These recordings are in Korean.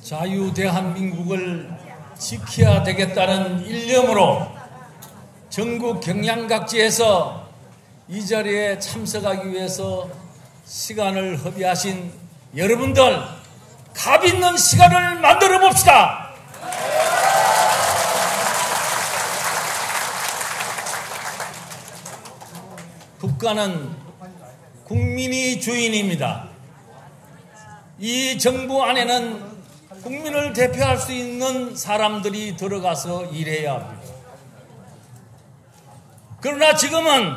자유 대한민국을 지켜야 되겠다는 일념으로 전국 경양각지에서 이 자리에 참석하기 위해서 시간을 허비하신 여러분들, 값 있는 시간을 만들어 봅시다. 국가는 국민이 주인입니다. 이 정부 안에는 국민을 대표할 수 있는 사람들이 들어가서 일해야 합니다. 그러나 지금은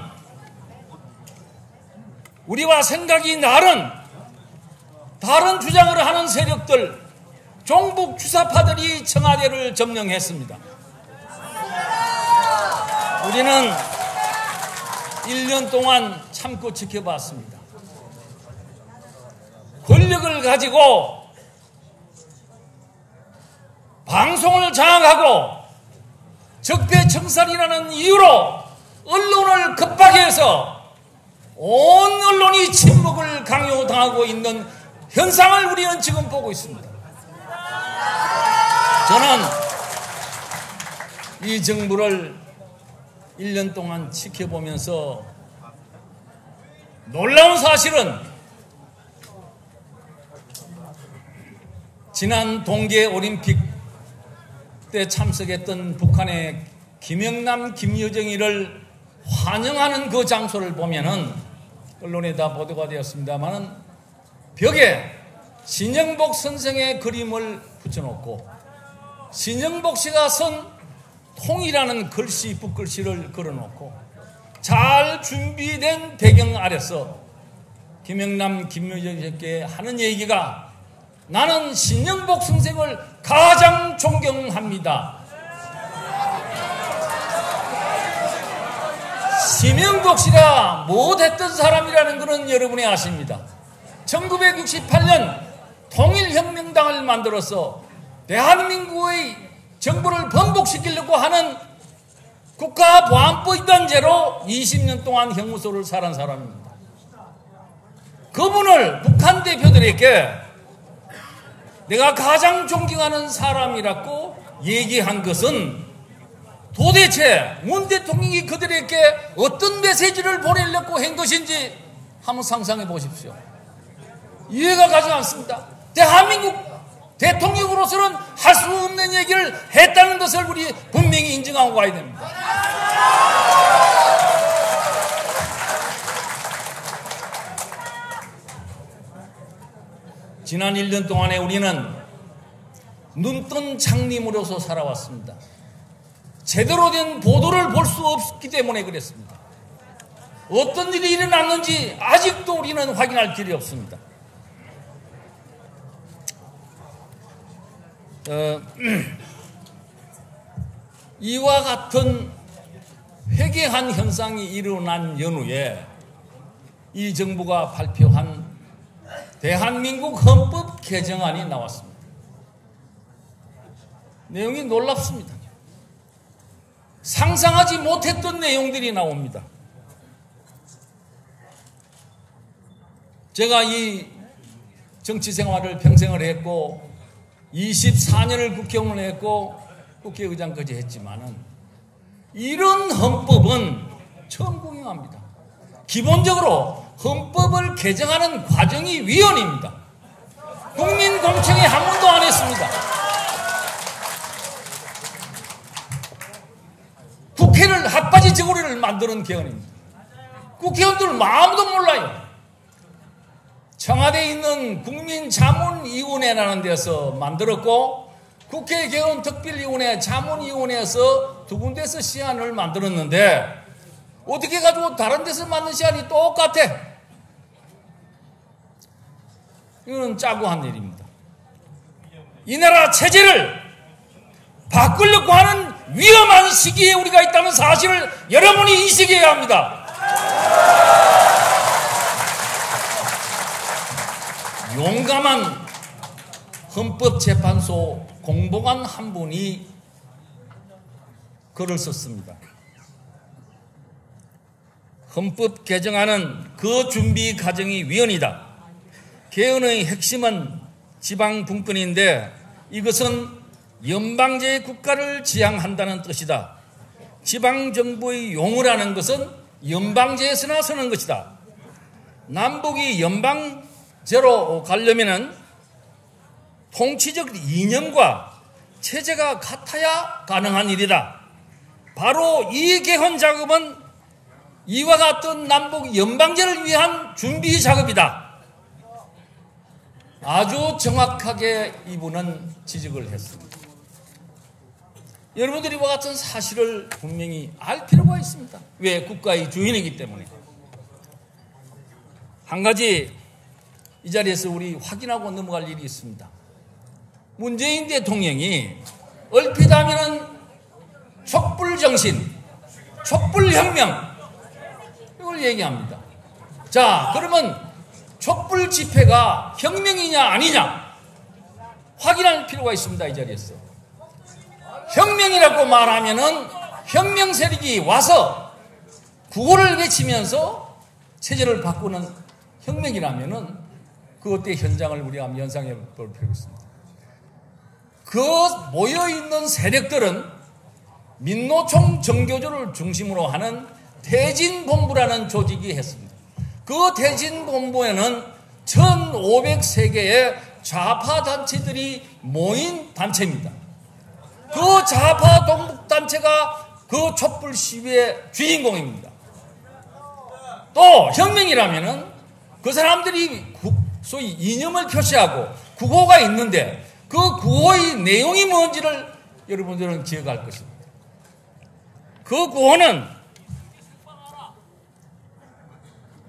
우리와 생각이 다른 주장을 하는 세력들, 종북 주사파들이 청와대를 점령했습니다. 우리는 1년 동안 참고 지켜봤습니다. 권력을 가지고 방송을 장악하고 적폐청산이라는 이유로 언론을 급박해서 온 언론이 침묵을 강요당하고 있는 현상을 우리는 지금 보고 있습니다. 저는 이 정부를 1년 동안 지켜보면서 놀라운 사실은 지난 동계올림픽 때 참석했던 북한의 김영남, 김여정이를 환영하는 그 장소를 보면은 언론에 다 보도가 되었습니다만은 벽에 신영복 선생의 그림을 붙여놓고 신영복 씨가 쓴 통이라는 글씨, 붓글씨를 걸어놓고 잘 준비된 배경 아래서 김영남, 김여정에게 하는 얘기가 나는 신영복 선생을 가장 존경합니다. 신영복 씨가 못했던 사람이라는 것은 여러분이 아십니다. 1968년 통일혁명당을 만들어서 대한민국의 정부를 번복시키려고 하는 국가보안법위반죄로 20년 동안 형무소를 살한 사람입니다. 그분을 북한 대표들에게 내가 가장 존경하는 사람이라고 얘기한 것은 도대체 문 대통령이 그들에게 어떤 메시지를 보내려고 한 것인지 한번 상상해 보십시오. 이해가 가지 않습니다. 대한민국 대통령으로서는 할 수 없는 얘기를 했다는 것을 우리 분명히 인정하고 가야 됩니다. 지난 1년 동안에 우리는 눈뜬 장님으로서 살아왔습니다. 제대로 된 보도를 볼 수 없기 때문에 그랬습니다. 어떤 일이 일어났는지 아직도 우리는 확인할 길이 없습니다. 이와 같은 회개한 현상이 일어난 연후에 이 정부가 발표한 대한민국 헌법 개정안이 나왔습니다. 내용이 놀랍습니다. 상상하지 못했던 내용들이 나옵니다. 제가 이 정치 생활을 평생을 했고 24년을 국회의원을 했고 국회의장까지 했지만은 이런 헌법은 처음 구경합니다. 기본적으로 헌법을 개정하는 과정이 위헌입니다. 국민 공청회 한 번도 안 했습니다. 국회를 핫바지 저고리를 만드는 개헌입니다. 국회의원들 아무도 몰라요. 청와대에 있는 국민자문위원회라는 데서 만들었고 국회 개헌 특별위원회, 자문위원회에서 두 군데서 시안을 만들었는데 어떻게 가지고 다른 데서 만든 시안이 똑같아? 이거는 짜고 한 일입니다. 이 나라 체제를 바꾸려고 하는 위험한 시기에 우리가 있다는 사실을 여러분이 인식해야 합니다. 용감한 헌법재판소 공보관 한 분이 글을 썼습니다. 헌법 개정안은 그 준비 과정이 위헌이다. 개헌의 핵심은 지방 분권인데 이것은 연방제 국가를 지향한다는 뜻이다. 지방정부의 용어라는 것은 연방제에서나 쓰는 것이다. 남북이 연방제로 가려면은 통치적 이념과 체제가 같아야 가능한 일이다. 바로 이 개헌 작업은 이와 같은 남북 연방제를 위한 준비 작업이다. 아주 정확하게 이분은 지적을 했습니다. 여러분들이 이와 같은 사실을 분명히 알 필요가 있습니다. 왜? 국가의 주인이기 때문에. 한 가지 이 자리에서 우리 확인하고 넘어갈 일이 있습니다. 문재인 대통령이 얼핏 하면은 촛불정신, 촛불혁명 이걸 얘기합니다. 자, 그러면 촛불 집회가 혁명이냐 아니냐 확인할 필요가 있습니다. 이 자리에서. 혁명이라고 말하면은 혁명 세력이 와서 구호를 외치면서 체제를 바꾸는 혁명이라면은 그것의 현장을 우리가 한번 연상해 볼 필요가 있습니다. 그 모여있는 세력들은 민노총 정교조를 중심으로 하는 대진본부라는 조직이 했습니다. 그 대진본부에는 1500개 좌파 단체들이 모인 단체입니다. 그 좌파 동북단체가 그 촛불 시위의 주인공입니다. 또 혁명이라면은 그 사람들이 소위 이념을 표시하고 구호가 있는데 그 구호의 내용이 뭔지를 여러분들은 기억할 것입니다. 그 구호는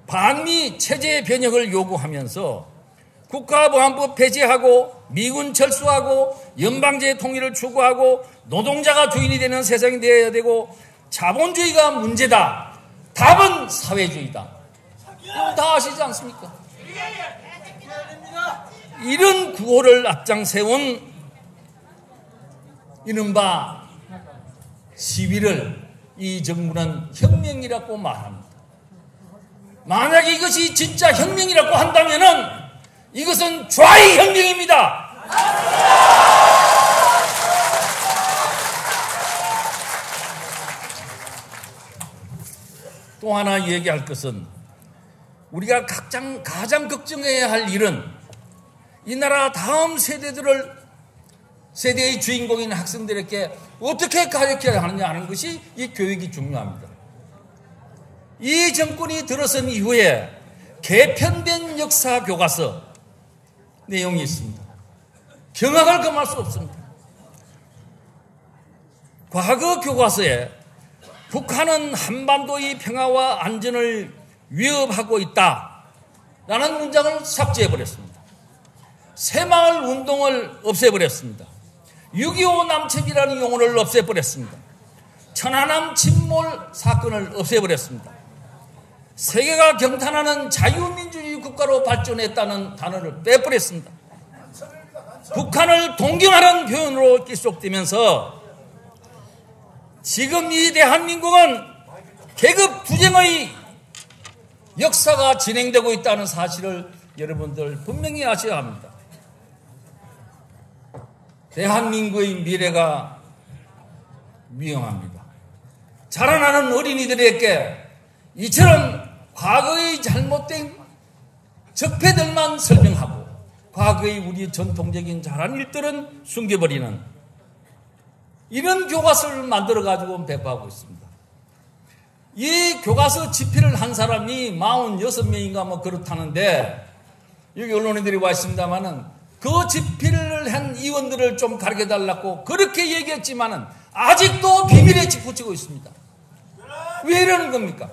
반미 체제 변혁을 요구하면서 국가보안법 폐지하고 미군 철수하고 연방제 통일을 추구하고 노동자가 주인이 되는 세상이 되어야 되고 자본주의가 문제다. 답은 사회주의다. 이건 다 아시지 않습니까? 이런 구호를 앞장 세운 이른바 시위를 이 정부는 혁명이라고 말합니다. 만약에 이것이 진짜 혁명이라고 한다면은 이것은 좌의 혁명입니다. 또 하나 얘기할 것은 우리가 가장 걱정해야 할 일은 이 나라 다음 세대의 주인공인 학생들에게 어떻게 가르쳐야 하느냐 하는 것이 이 교육이 중요합니다. 이 정권이 들어선 이후에 개편된 역사 교과서 내용이 있습니다. 경악을 금할 수 없습니다. 과거 교과서에 북한은 한반도의 평화와 안전을 위협하고 있다라는 문장을 삭제해버렸습니다. 새마을 운동을 없애버렸습니다. 6.25 남책이라는 용어를 없애버렸습니다. 천안함 침몰 사건을 없애버렸습니다. 세계가 경탄하는 자유민주주의 국가로 발전했다는 단어를 빼버렸습니다. 북한을 동경하는 표현으로 기속되면서 지금 이 대한민국은 계급 투쟁의 역사가 진행되고 있다는 사실을 여러분들 분명히 아셔야 합니다. 대한민국의 미래가 위험합니다. 자라나는 어린이들에게 이처럼 과거의 잘못된 적폐들만 설명하고 과거의 우리 전통적인 잘한 일들은 숨겨버리는 이런 교과서를 만들어가지고 배포하고 있습니다. 이 교과서 집필을 한 사람이 46명인가 뭐 그렇다는데 여기 언론인들이 와 있습니다만은 그 집필을 한 의원들을 좀 가르쳐달라고 그렇게 얘기했지만은 아직도 비밀에 짚어치고 있습니다. 왜 이러는 겁니까?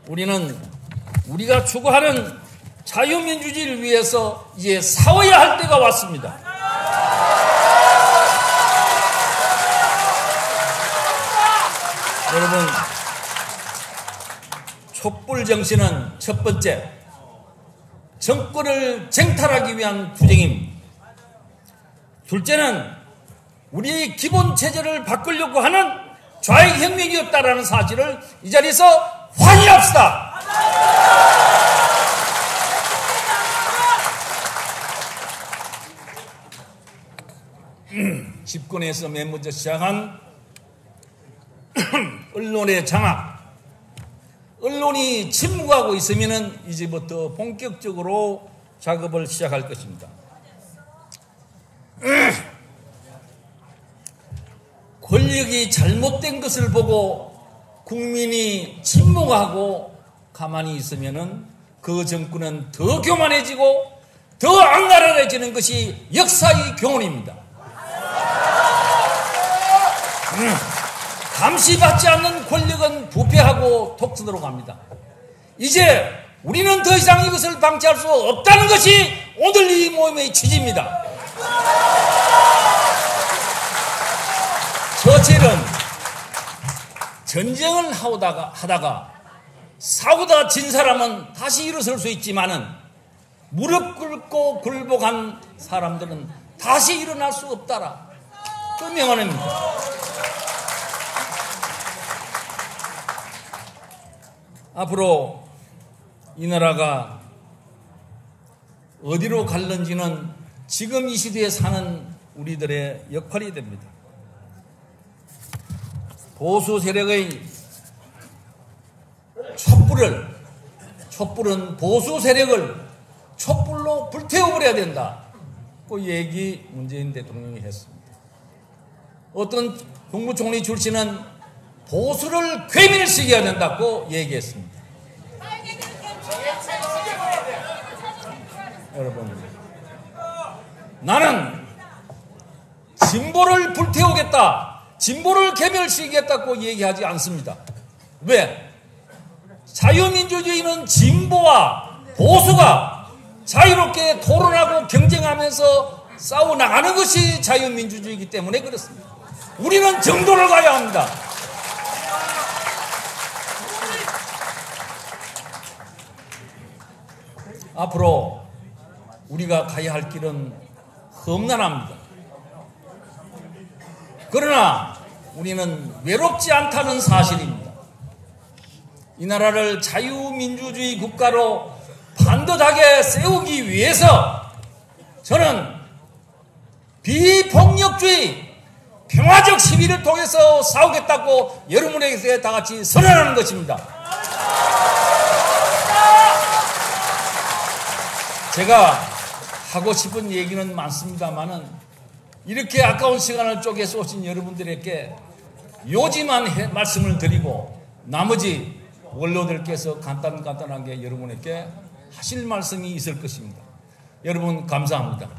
우리는 우리가 추구하는 자유민주주의를 위해서 이제 싸워야 할 때가 왔습니다. 여러분, 촛불 정신은 첫 번째, 정권을 쟁탈하기 위한 투쟁입니다. 둘째는 우리의 기본 체제를 바꾸려고 하는 좌익 혁명이었다라는 사실을 이 자리에서 확인합시다. 집권에서 맨 먼저 시작한 언론의 장악, 언론이 침묵하고 있으면 이제부터 본격적으로 작업을 시작할 것입니다. 권력이 잘못된 것을 보고 국민이 침묵하고 가만히 있으면 그 정권은 더 교만해지고 더 악랄해지는 것이 역사의 교훈입니다. 감시받지 않는 권력은 부패하고 독선으로 갑니다. 이제 우리는 더 이상 이것을 방치할 수 없다는 것이 오늘 이 모임의 취지입니다. 처칠은 전쟁을 하다가 싸우다 진 사람은 다시 일어설 수 있지만은 무릎 꿇고 굴복한 사람들은 다시 일어날 수 없다라. 그 명언입니다. 앞으로 이 나라가 어디로 갈는지는 지금 이 시대에 사는 우리들의 역할이 됩니다. 보수 세력의 촛불은 보수 세력을 촛불로 불태워버려야 된다. 그 얘기 문재인 대통령이 했습니다. 어떤 국무총리 출신은 보수를 괴멸시켜야 된다고 얘기했습니다. 여러분, 나는 진보를 불태우겠다, 진보를 괴멸시키겠다고 얘기하지 않습니다. 왜? 자유민주주의는 진보와 보수가 자유롭게 토론하고 경쟁하면서 싸워나가는 것이 자유민주주의이기 때문에 그렇습니다. 우리는 정도를 가야 합니다. 앞으로 우리가 가야 할 길은 험난합니다. 그러나 우리는 외롭지 않다는 사실입니다. 이 나라를 자유민주주의 국가로 반듯하게 세우기 위해서 저는 비폭력주의 평화적 시위를 통해서 싸우겠다고 여러분에게 다 같이 선언하는 것입니다. 제가 하고 싶은 얘기는 많습니다만은 이렇게 아까운 시간을 쪼개서 오신 여러분들에게 요지만 말씀을 드리고 나머지 원로들께서 간단하게 여러분에게 하실 말씀이 있을 것입니다. 여러분 감사합니다.